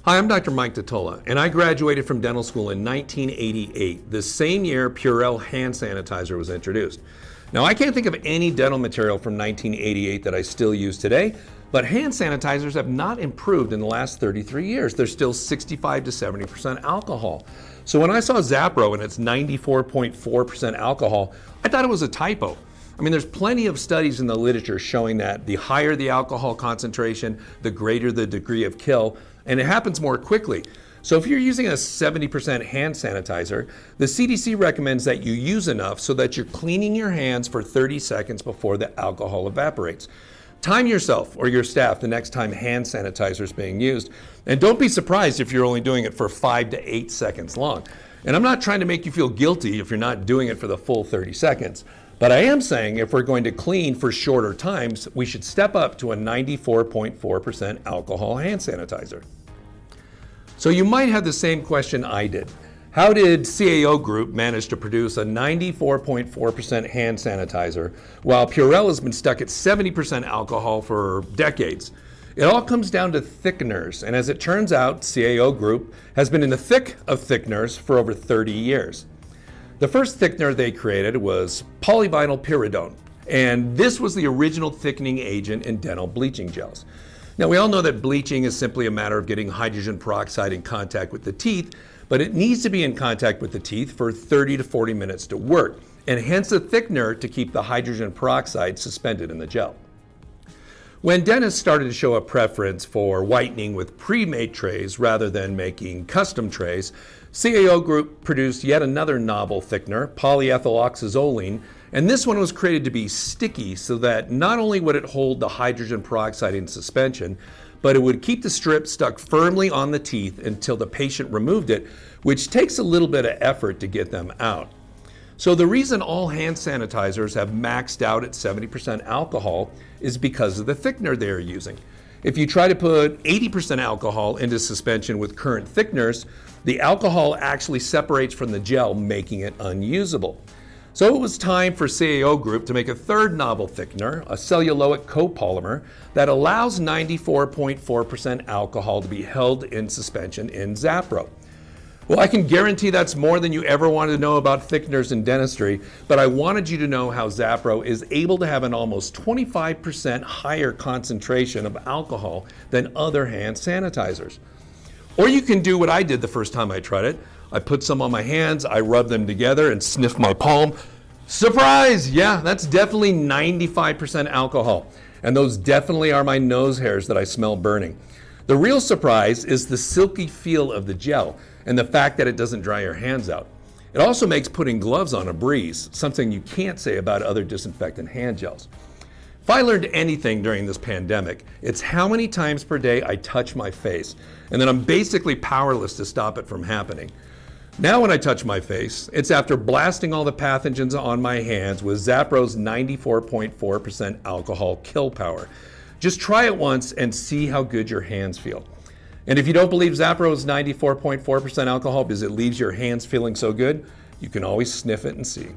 Hi, I'm Dr. Mike DiTolla, and I graduated from dental school in 1988, the same year Purell hand sanitizer was introduced. Now, I can't think of any dental material from 1988 that I still use today, but hand sanitizers have not improved in the last 33 years. They're still 65 to 70% alcohol. So when I saw ZaPro and it's 94.4% alcohol, I thought it was a typo. I mean, there's plenty of studies in the literature showing that the higher the alcohol concentration, the greater the degree of kill, and it happens more quickly. So if you're using a 70% hand sanitizer, the CDC recommends that you use enough so that you're cleaning your hands for 30 seconds before the alcohol evaporates. Time yourself or your staff the next time hand sanitizer is being used, and don't be surprised if you're only doing it for 5 to 8 seconds long. And I'm not trying to make you feel guilty if you're not doing it for the full 30 seconds. But I am saying if we're going to clean for shorter times, we should step up to a 94.4% alcohol hand sanitizer. So you might have the same question I did. How did CAO Group manage to produce a 94.4% hand sanitizer while Purell has been stuck at 70% alcohol for decades? It all comes down to thickeners, and as it turns out, CAO Group has been in the thick of thickeners for over 30 years. The first thickener they created was polyvinyl pyridone, and this was the original thickening agent in dental bleaching gels. Now, we all know that bleaching is simply a matter of getting hydrogen peroxide in contact with the teeth, but it needs to be in contact with the teeth for 30 to 40 minutes to work, and hence a thickener to keep the hydrogen peroxide suspended in the gel. When dentists started to show a preference for whitening with pre-made trays rather than making custom trays, CAO Group produced yet another novel thickener, polyethyloxazoline, and this one was created to be sticky so that not only would it hold the hydrogen peroxide in suspension, but it would keep the strip stuck firmly on the teeth until the patient removed it, which takes a little bit of effort to get them out. So the reason all hand sanitizers have maxed out at 70% alcohol is because of the thickener they are using. If you try to put 80% alcohol into suspension with current thickeners, the alcohol actually separates from the gel, making it unusable. So it was time for CAO Group to make a third novel thickener, a celluloic copolymer, that allows 94.4% alcohol to be held in suspension in ZaPro. Well, I can guarantee that's more than you ever wanted to know about thickeners in dentistry, but I wanted you to know how ZaPro is able to have an almost 25% higher concentration of alcohol than other hand sanitizers. Or you can do what I did the first time I tried it. I put some on my hands, I rubbed them together and sniffed my palm. Surprise! Yeah, that's definitely 95% alcohol. And those definitely are my nose hairs that I smell burning. The real surprise is the silky feel of the gel and the fact that it doesn't dry your hands out. It also makes putting gloves on a breeze, something you can't say about other disinfectant hand gels. If I learned anything during this pandemic, it's how many times per day I touch my face, and then I'm basically powerless to stop it from happening. Now when I touch my face, it's after blasting all the pathogens on my hands with ZaPro's 94.4% alcohol kill power. Just try it once and see how good your hands feel. And if you don't believe ZaPro is 94.4% alcohol because it leaves your hands feeling so good, you can always sniff it and see.